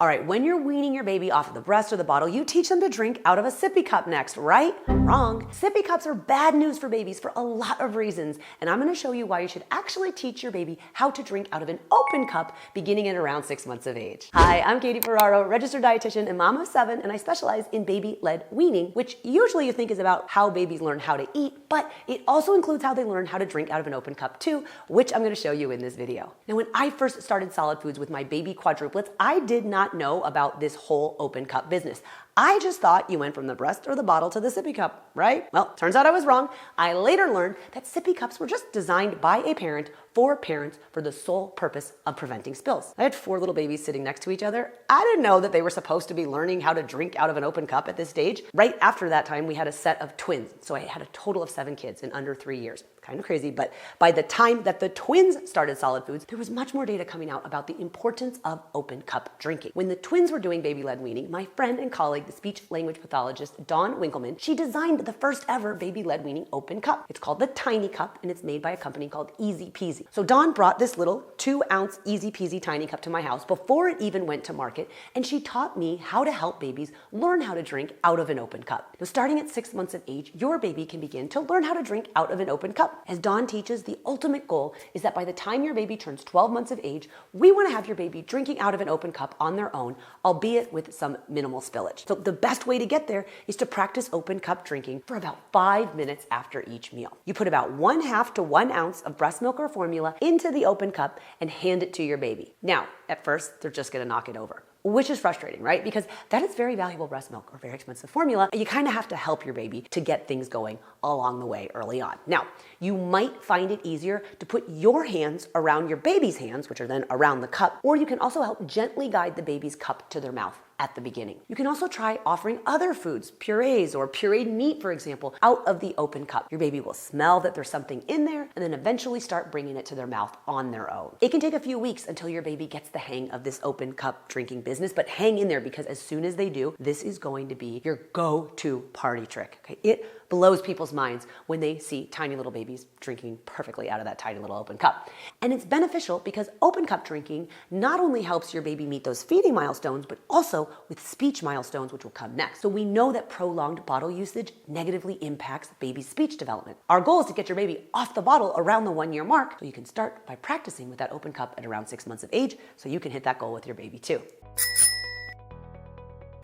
All right, when you're weaning your baby off of the breast or the bottle, you teach them to drink out of a sippy cup next, right? Wrong. Sippy cups are bad news for babies for a lot of reasons, and I'm gonna show you why you should actually teach your baby how to drink out of an open cup beginning at around 6 months of age. Hi, I'm Katie Ferraro, registered dietitian and mom of 7, and I specialize in baby-led weaning, which usually you think is about how babies learn how to eat, but it also includes how they learn how to drink out of an open cup too, which I'm gonna show you in this video. Now, when I first started Solid Foods with my baby quadruplets, I did not know about this whole open cup business. I just thought you went from the breast or the bottle to the sippy cup, right? Well, turns out I was wrong. I later learned that sippy cups were just designed by a parent for parents for the sole purpose of preventing spills. I had 4 little babies sitting next to each other. I didn't know that they were supposed to be learning how to drink out of an open cup at this stage. Right after that time, we had a set of twins. So I had a total of 7 kids in under 3 years. Kind of crazy, but by the time that the twins started Solid Foods, there was much more data coming out about the importance of open cup drinking. When the twins were doing baby-led weaning, my friend and colleague, the speech language pathologist Dawn Winkleman, she designed the first ever baby-led weaning open cup. It's called the Tiny Cup, and it's made by a company called ezpz. So Dawn brought this little 2-ounce ezpz Tiny Cup to my house before it even went to market, and she taught me how to help babies learn how to drink out of an open cup. Now, starting at 6 months of age, your baby can begin to learn how to drink out of an open cup. As Dawn teaches, the ultimate goal is that by the time your baby turns 12 months of age, we want to have your baby drinking out of an open cup on their own, albeit with some minimal spillage. So the best way to get there is to practice open cup drinking for about 5 minutes after each meal. You put about 1/2 to 1 ounce of breast milk or formula into the open cup and hand it to your baby. Now, at first, they're just going to knock it over, which is frustrating, right? Because that is very valuable breast milk or very expensive formula. You kind of have to help your baby to get things going along the way early on. Now, you might find it easier to put your hands around your baby's hands, which are then around the cup, or you can also help gently guide the baby's cup to their mouth at the beginning. You can also try offering other foods, purees or pureed meat, for example, out of the open cup. Your baby will smell that there's something in there and then eventually start bringing it to their mouth on their own. It can take a few weeks until your baby gets the hang of this open cup drinking business, but hang in there because as soon as they do, this is going to be your go-to party trick. Okay? It blows people's minds when they see tiny little babies drinking perfectly out of that tiny little open cup. And it's beneficial because open cup drinking not only helps your baby meet those feeding milestones, but also with speech milestones, which will come next. So we know that prolonged bottle usage negatively impacts baby's speech development. Our goal is to get your baby off the bottle around the 1-year mark, so you can start by practicing with that open cup at around 6 months of age, so you can hit that goal with your baby too.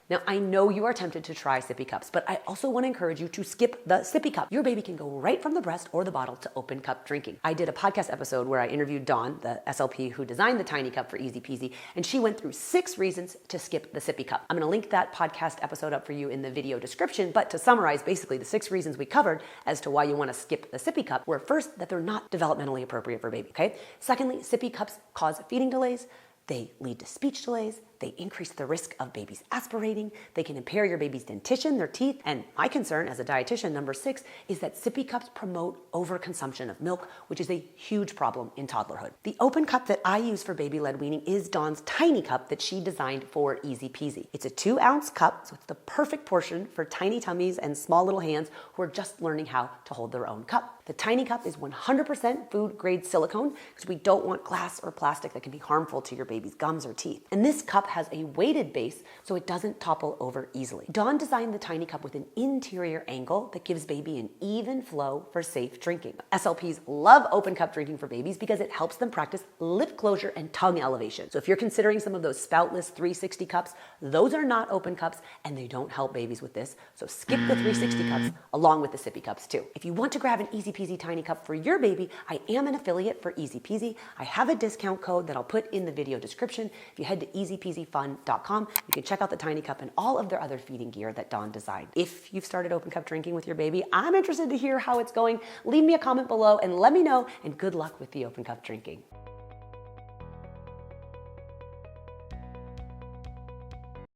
Now, I know you are tempted to try sippy cups, but I also want to encourage you to skip the sippy cup. Your baby can go right from the breast or the bottle to open cup drinking. I did a podcast episode where I interviewed Dawn, the SLP who designed the Tiny Cup for Easy Peasy, and she went through 6 reasons to skip the sippy cup. I'm going to link that podcast episode up for you in the video description, but to summarize, basically the 6 reasons we covered as to why you want to skip the sippy cup were: first, that they're not developmentally appropriate for baby, okay? Secondly, sippy cups cause feeding delays. They lead to speech delays. They increase the risk of babies aspirating. They can impair your baby's dentition, their teeth. And my concern as a dietitian, number 6, is that sippy cups promote overconsumption of milk, which is a huge problem in toddlerhood. The open cup that I use for baby-led weaning is Dawn's Tiny Cup that she designed for Easy Peasy. It's a 2-ounce cup, so it's the perfect portion for tiny tummies and small little hands who are just learning how to hold their own cup. The Tiny Cup is 100% food-grade silicone because we don't want glass or plastic that can be harmful to your baby's gums or teeth. And this cup has a weighted base so it doesn't topple over easily. Dawn designed the Tiny Cup with an interior angle that gives baby an even flow for safe drinking. SLPs love open cup drinking for babies because it helps them practice lip closure and tongue elevation. So if you're considering some of those spoutless 360 cups, those are not open cups and they don't help babies with this. So skip the 360 cups along with the sippy cups too. If you want to grab an Easy Peasy Tiny Cup for your baby, I am an affiliate for Easy Peasy. I have a discount code that I'll put in the video description. If you head to ezpzfun.com, you can check out the Tiny Cup and all of their other feeding gear that Dawn designed. If you've started open cup drinking with your baby, I'm interested to hear how it's going. Leave me a comment below and let me know, and good luck with the open cup drinking.